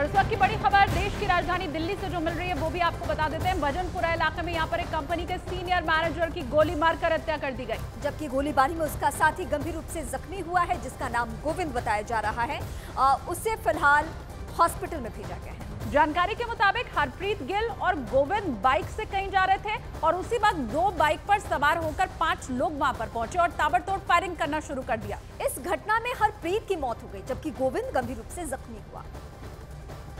और इस वक्त की बड़ी खबर देश की राजधानी दिल्ली से जो मिल रही है वो भी आपको बता देते हैं। भजनपुरा इलाके में यहाँ पर एक कंपनी के सीनियर मैनेजर की गोली मारकर हत्या कर दी गई, जबकि गोलीबारी में उसका साथी गंभीर रूप से जख्मी हुआ है, जिसका नाम गोविंद बताया जा रहा है। उसे फिलहाल हॉस्पिटल में भेजा गया है। जानकारी के मुताबिक हरप्रीत गिल और गोविंद बाइक से कहीं जा रहे थे और उसी वक्त 2 बाइक पर सवार होकर 5 लोग वहां पर पहुंचे और ताबड़तोड़ फायरिंग करना शुरू कर दिया। इस घटना में हरप्रीत की मौत हो गई, जबकि गोविंद गंभीर रूप से जख्मी हुआ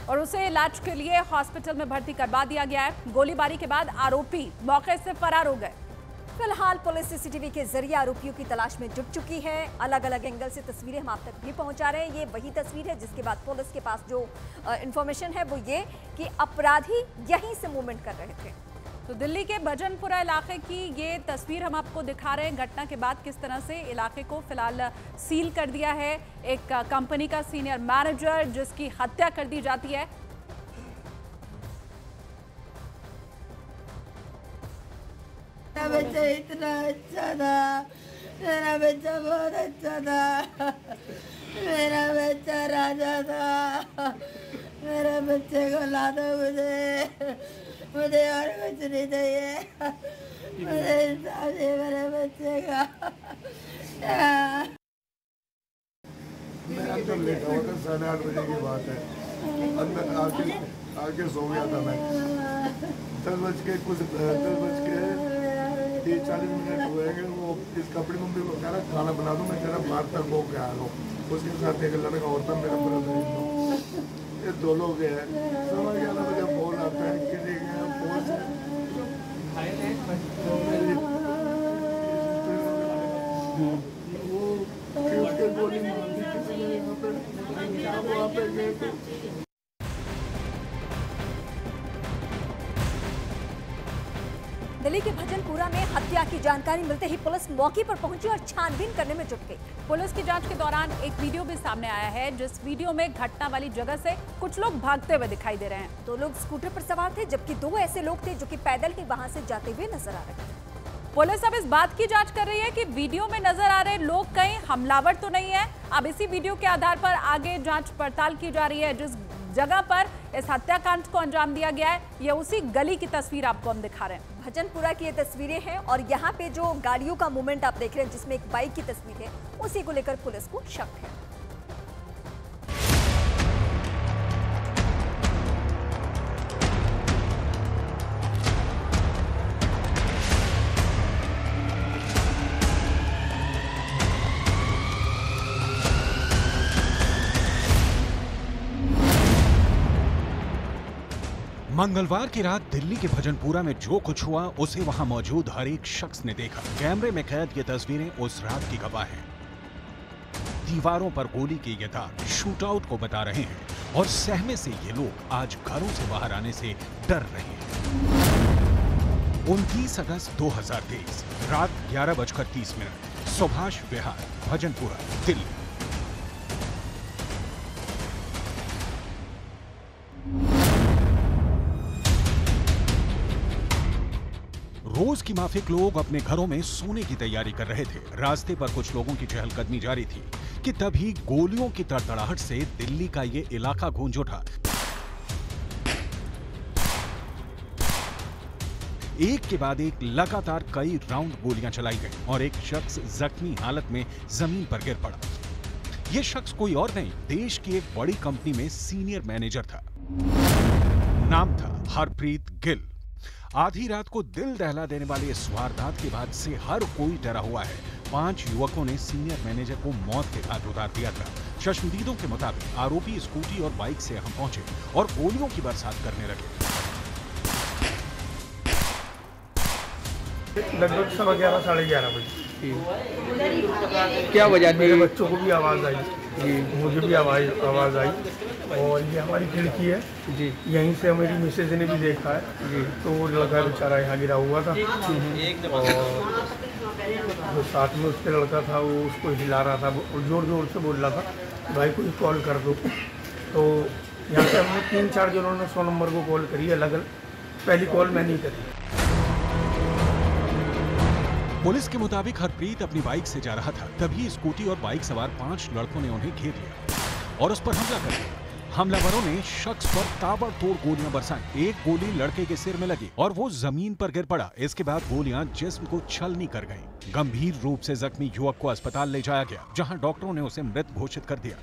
और उसे इलाज के लिए हॉस्पिटल में भर्ती करवा दिया गया है। गोलीबारी के बाद आरोपी मौके से फरार हो गए। फिलहाल पुलिस सीसीटीवी के जरिए आरोपियों की तलाश में जुट चुकी है। अलग अलग एंगल से तस्वीरें हम आप तक भी पहुंचा रहे हैं। ये वही तस्वीर है जिसके बाद पुलिस के पास जो इंफॉर्मेशन है वो ये कि अपराधी यहीं से मूवमेंट कर रहे थे। तो दिल्ली के भजनपुरा इलाके की ये तस्वीर हम आपको दिखा रहे हैं। घटना के बाद किस तरह से इलाके को फिलहाल सील कर दिया है। एक कंपनी का सीनियर मैनेजर जिसकी हत्या कर दी जाती है। मेरा बच्चा इतना अच्छा था, मेरा बच्चा बहुत अच्छा था, मेरा बच्चा राजा था। मेरे बच्चे को ला दो मुझे और कुछ नहीं चाहिए। मुझे इंसाफ दे मेरे बच्चे का। मैं अंदर लेटा हुआ था, 8:30 बजे की बात है। अंदर आके सो गया था मैं। 10:40 हुए वो इस कपड़े मम्मी को कह रहा खाना बना दो, मैं कह रहा बाहर तक हो के आ रहा हूँ। उसके साथ एक लड़का और था, मेरा ब्रदर। ये 2 लोग हैं। 11:15 बजे फोन आता है किसी के फोन से। वो उसके गोली मार दी किसी ने वहाँ पे गए थे। दिल्ली के भजनपुरा में हत्या की जानकारी मिलते ही पुलिस मौके पर पहुंची और छानबीन करने में जुट गई। पुलिस की जांच के दौरान एक वीडियो भी सामने आया है, जिस वीडियो में घटना वाली जगह से कुछ लोग भागते हुए दिखाई दे रहे हैं। 2 लोग स्कूटर पर सवार थे, जबकि 2 ऐसे लोग थे जो कि पैदल ही वहां से जाते हुए नजर आ रहे थे। पुलिस अब इस बात की जांच कर रही है कि वीडियो में नजर आ रहे लोग कहीं हमलावर तो नहीं है। अब इसी वीडियो के आधार पर आगे जांच पड़ताल की जा रही है। जिस जगह पर इस हत्याकांड को अंजाम दिया गया है, ये उसी गली की तस्वीर आपको हम दिखा रहे हैं। भजनपुरा की ये तस्वीरें हैं और यहाँ पे जो गाड़ियों का मूवमेंट आप देख रहे हैं, जिसमें एक बाइक की तस्वीर है, उसी को लेकर पुलिस को शक है। मंगलवार की रात दिल्ली के भजनपुरा में जो कुछ हुआ उसे वहां मौजूद हर एक शख्स ने देखा। कैमरे में कैद ये तस्वीरें उस रात की गवाह हैं। दीवारों पर गोली के ये दाग शूटआउट को बता रहे हैं और सहमे से ये लोग आज घरों से बाहर आने से डर रहे हैं। 29 अगस्त 2023 रात 11:30 सुभाष विहार, भजनपुरा, दिल्ली। रोज की माफिक लोग अपने घरों में सोने की तैयारी कर रहे थे। रास्ते पर कुछ लोगों की चहलकदमी जारी थी कि तभी गोलियों की तड़तड़ाहट से दिल्ली का ये इलाका गूंज उठा। एक के बाद एक लगातार कई राउंड गोलियां चलाई गई और एक शख्स जख्मी हालत में जमीन पर गिर पड़ा। यह शख्स कोई और नहीं, देश की एक बड़ी कंपनी में सीनियर मैनेजर था। नाम था हरप्रीत गिल। आधी रात को दिल दहला देने वाले इस वारदात के बाद से हर कोई डरा हुआ है। 5 युवकों ने सीनियर मैनेजर को मौत के घाट उतार दिया था। चश्मदीदों के मुताबिक आरोपी स्कूटी और बाइक से यहां पहुंचे और गोलियों की बरसात करने लगे। लगभग 11:15 11:30 बजे क्या वजह थी? मेरे बच्चों को भी आवाज़ आई, मुझे भी आवाज़ आई और ये हमारी खिड़की है जी, यहीं से मेरी मिसेज ने भी देखा है जी। तो वो लड़का बेचारा यहाँ गिरा हुआ था और जो साथ में उसके लड़का था वो उसको हिला रहा था, जोर जोर से बोल रहा था भाई कोई कॉल कर दो। तो यहाँ से हमने 3-4 जनों ने 100 नंबर को कॉल करी, अलग अलग। पहली कॉल मैंने ही करी। पुलिस के मुताबिक हरप्रीत अपनी बाइक से जा रहा था, तभी स्कूटी और बाइक सवार 5 लड़कों ने उन्हें घेर लिया और उस पर हमला कर दिया। हमलावरों ने शख्स पर ताबड़तोड़ गोलियां बरसाई। एक गोली लड़के के सिर में लगी और वो जमीन पर गिर पड़ा। इसके बाद गोलियां जिस्म को छलनी कर गईं। गंभीर रूप से जख्मी युवक को अस्पताल ले जाया गया, जहां डॉक्टरों ने उसे मृत घोषित कर दिया।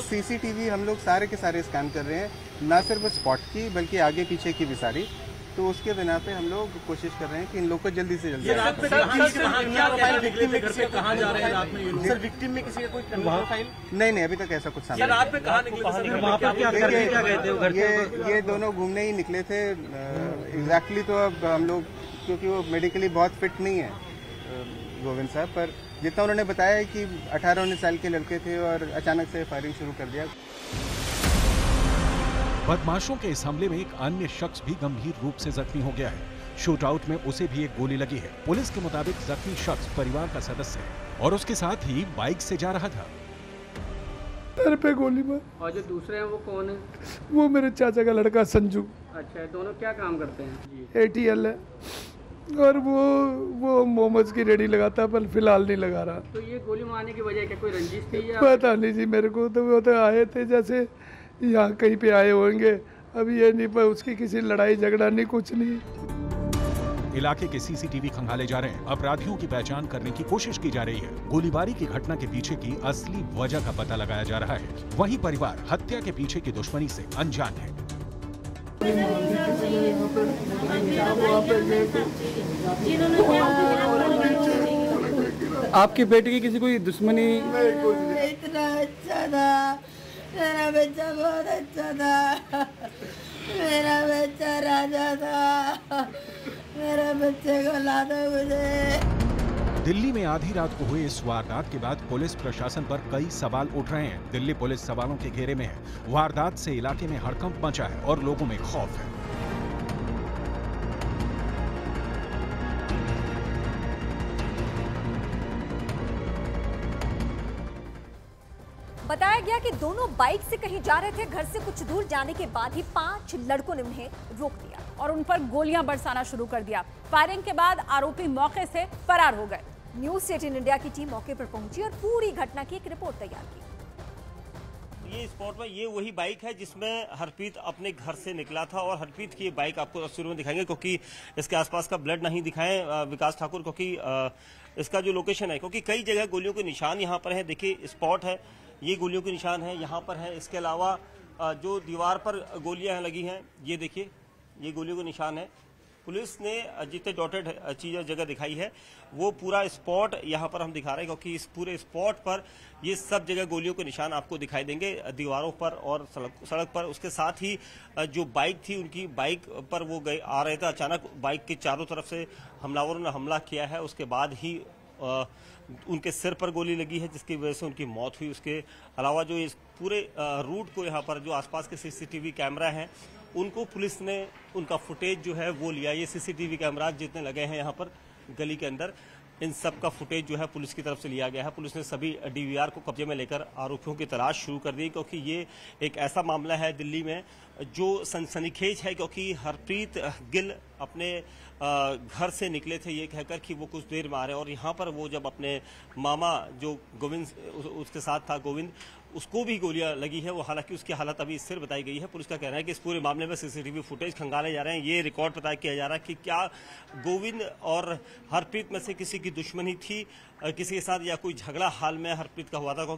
सीसीटीवी हम लोग सारे के सारे स्कैन कर रहे हैं, न सिर्फ स्पॉट की बल्कि आगे पीछे की भी सारी। तो उसके बिना पे हम लोग कोशिश कर रहे हैं कि इन लोग को जल्दी से जल्दी। नहीं, अभी तक ऐसा कुछ सामने ये दोनों घूमने ही निकले थे एग्जैक्टली। तो अब हम लोग, क्योंकि वो मेडिकली बहुत फिट नहीं है गोविंद साहब, पर जितना उन्होंने बताया है कि 18-19 साल के लड़के थे और अचानक से फायरिंग शुरू कर दिया। बदमाशों के इस हमले में एक अन्य शख्स भी गंभीर रूप से जख्मी हो गया है। शूट आउट में उसे भी एक गोली लगी है। पुलिस के मुताबिक जख्मी शख्स परिवार का सदस्य है और उसके साथ ही बाइक से जा रहा था। सर पे गोली मार। और जो दूसरे हैं वो कौन है? वो मेरे चाचा का लड़का संजू। अच्छा, दोनों क्या काम करते हैं? ATL है और वो मोमोज की रेडी लगाता है, पर फिलहाल नहीं लगा रहा। तो ये गोली मारने की वजह क्या कोई रंजिश थी या? पता नहीं जी मेरे को, तो वो तो आए थे जैसे यहाँ कहीं पे आए होंगे। अभी ये नहीं, पर उसकी किसी लड़ाई झगड़ा नहीं, कुछ नहीं। इलाके के सीसीटीवी खंगाले जा रहे हैं। अपराधियों की पहचान करने की कोशिश की जा रही है। गोलीबारी की घटना के पीछे की असली वजह का पता लगाया जा रहा है। वहीं परिवार हत्या के पीछे की दुश्मनी से अनजान है। आपकी बेटे की किसी कोई दुश्मनी? इतना अच्छा था, मेरा बच्चा बहुत अच्छा था, मेरा बच्चा राजा था, मेरे बच्चे को ला दो मुझे। दिल्ली में आधी रात को हुए इस वारदात के बाद पुलिस प्रशासन पर कई सवाल उठ रहे हैं। दिल्ली पुलिस सवालों के घेरे में है। वारदात से इलाके में हड़कंप मचा है और लोगों में खौफ है। बताया गया कि दोनों बाइक से कहीं जा रहे थे। घर से कुछ दूर जाने के बाद ही 5 लड़कों ने उन्हें रोक दिया और उन पर गोलियां बरसाना शुरू कर दिया। फायरिंग के बाद आरोपी मौके से फरार हो गए। न्यूज़ 18 इंडिया की टीम मौके पर पहुंची और पूरी घटना की एक रिपोर्ट तैयार की। ये स्पॉट में ये वही बाइक है जिसमें हरप्रीत अपने घर से निकला था और हरप्रीत की ये बाइक आपको शुरू में दिखाएंगे, क्योंकि इसके आसपास का ब्लड नहीं दिखाएं विकास ठाकुर, क्योंकि इसका जो लोकेशन है, क्योंकि कई जगह गोलियों के निशान यहाँ पर है। देखिए स्पॉट है, ये गोलियों के निशान है यहाँ पर है। इसके अलावा जो दीवार पर गोलियां लगी हैं, ये देखिए, ये गोलियों के निशान है। पुलिस ने जितने डॉटेड चीज़ जगह दिखाई है वो पूरा स्पॉट यहाँ पर हम दिखा रहे हैं, क्योंकि इस पूरे स्पॉट पर ये सब जगह गोलियों के निशान आपको दिखाई देंगे, दीवारों पर और सड़क पर। उसके साथ ही जो बाइक थी, उनकी बाइक पर वो गए आ रहे थे, अचानक बाइक के चारों तरफ से हमलावरों ने हमला किया है। उसके बाद ही उनके सिर पर गोली लगी है, जिसकी वजह से उनकी मौत हुई। उसके अलावा जो इस पूरे रूट को यहाँ पर जो आसपास के सीसीटीवी कैमरा हैं, उनको पुलिस ने उनका फुटेज जो है वो लिया। ये सीसीटीवी कैमरा जितने लगे हैं यहाँ पर गली के अंदर, इन सब का फुटेज जो है पुलिस की तरफ से लिया गया है। पुलिस ने सभी DVR को कब्जे में लेकर आरोपियों की तलाश शुरू कर दी, क्योंकि ये एक ऐसा मामला है दिल्ली में जो सनसनीखेज है, क्योंकि हरप्रीत गिल अपने घर से निकले थे ये कहकर कि वो कुछ देर में आ रहे हैं, और यहाँ पर वो जब अपने मामा जो गोविंद उसके साथ था गोविंद, उसको भी गोलियां लगी है। वो हालांकि उसकी हालत अभी स्थिर बताई गई है। पुलिस का कहना है कि इस पूरे मामले में सीसीटीवी फुटेज खंगाले जा रहे हैं। ये रिकॉर्ड पता किया जा रहा है कि क्या गोविंद और हरप्रीत में से किसी की दुश्मनी थी किसी के साथ, या कोई झगड़ा हाल में हरप्रीत का हुआ था।